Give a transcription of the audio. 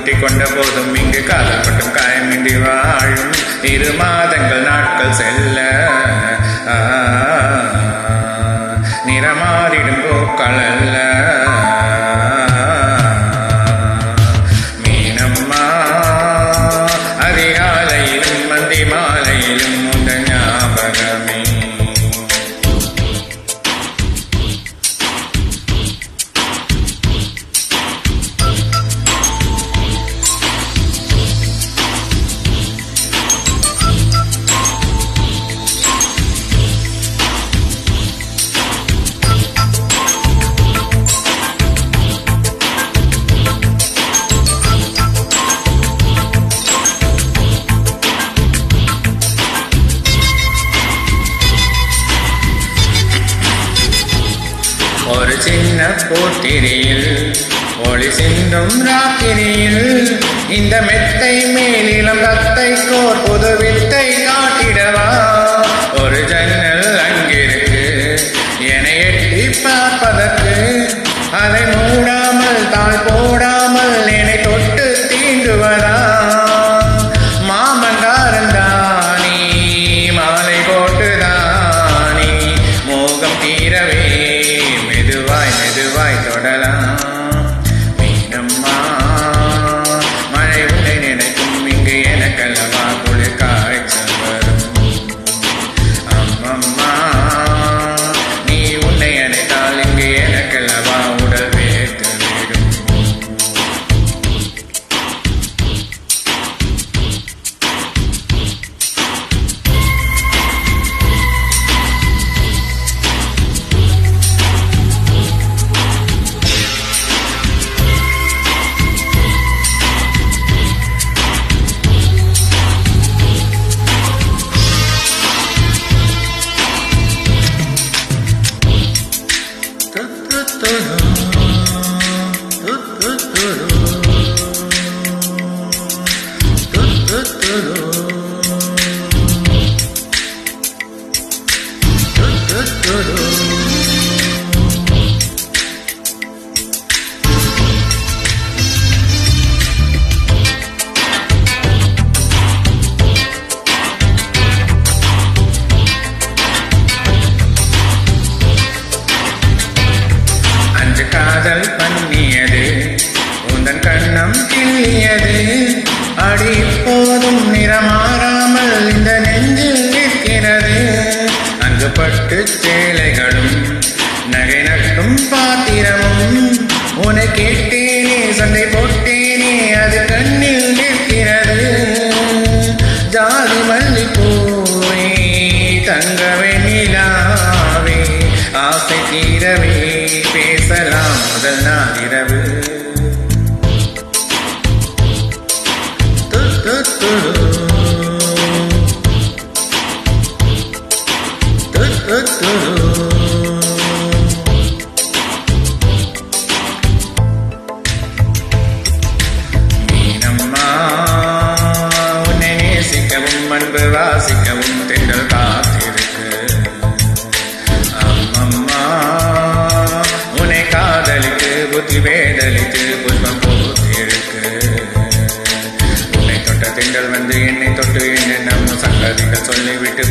முட்டிக் கொண்ட போதும் இங்கு காதல் மட்டும் காயமின்றி வாழும் 2 மாதங்கள் நாட்கள் செல்ல நிறமாறிடும் பூக்கள் அல்ல மீனம்மா அதிகாலையிலும் மந்தி மாலையிலும் உந்த ஞாபகமே ஒரு சின்ன பூத்திரியில் ஒளி சிந்தும் ராத்திரியில் இந்த மெத்தை மேலிலம் தத்தை கோர் புது வித்தை காட்டிடவா ஒரு ஜன்னல் அங்கிருக்கு என எட்டி பார்ப்பதற்கு அதை மூடாமல் தாள் போடாமல் என்னை தொட்டு தீண்டுவதா மாமங்காரந்தானி மாலை போட்டுதானி மோகம் தீரவே மெதுவாய் தொடலாம் மீனம்மா மழை உன்னை நினைக்கும் இங்கு எனக்கல்லவா குளிர் காய்ச்சல் வரும் அம்மம்மா நீ உன்னை அணைத்தால் இங்கு எனக்கல்லவா உடல் வேர்த்து விடும் காதல் பண்ணியது உந்தன் கண்ணம் கிள்ளியது அடி போதும் நிறமாறாமல் இந்த நெஞ்சில் நிற்கிறது அங்கு பட்டு சேலைகளும் நகை நட்டும் பாத்திரமும் உன்னை கேட்டேனே சண்டை போட்டேனே அது கண்ணில் நிற்கிறது ஜாதி மல்லிப்பூவே தங்கவே நிலாவே ஆசை தீரவே பேசலாம் முதல் நாள் இரவு மீனம்மா உன்னை நேசிக்கவும் அன்பு வாசிக்கவும் தென்றல் காத்திருக்கு அம்மம்மா உன்னை காதலித்து புத்தி வேதலித்து புஷ்பம் பூத்திருக்கு உன்னை தொட்ட திங்கள் வந்து என்னை தொட்டு என்ன நம்ம சங்கதிகள் சொல்லிவிட்டு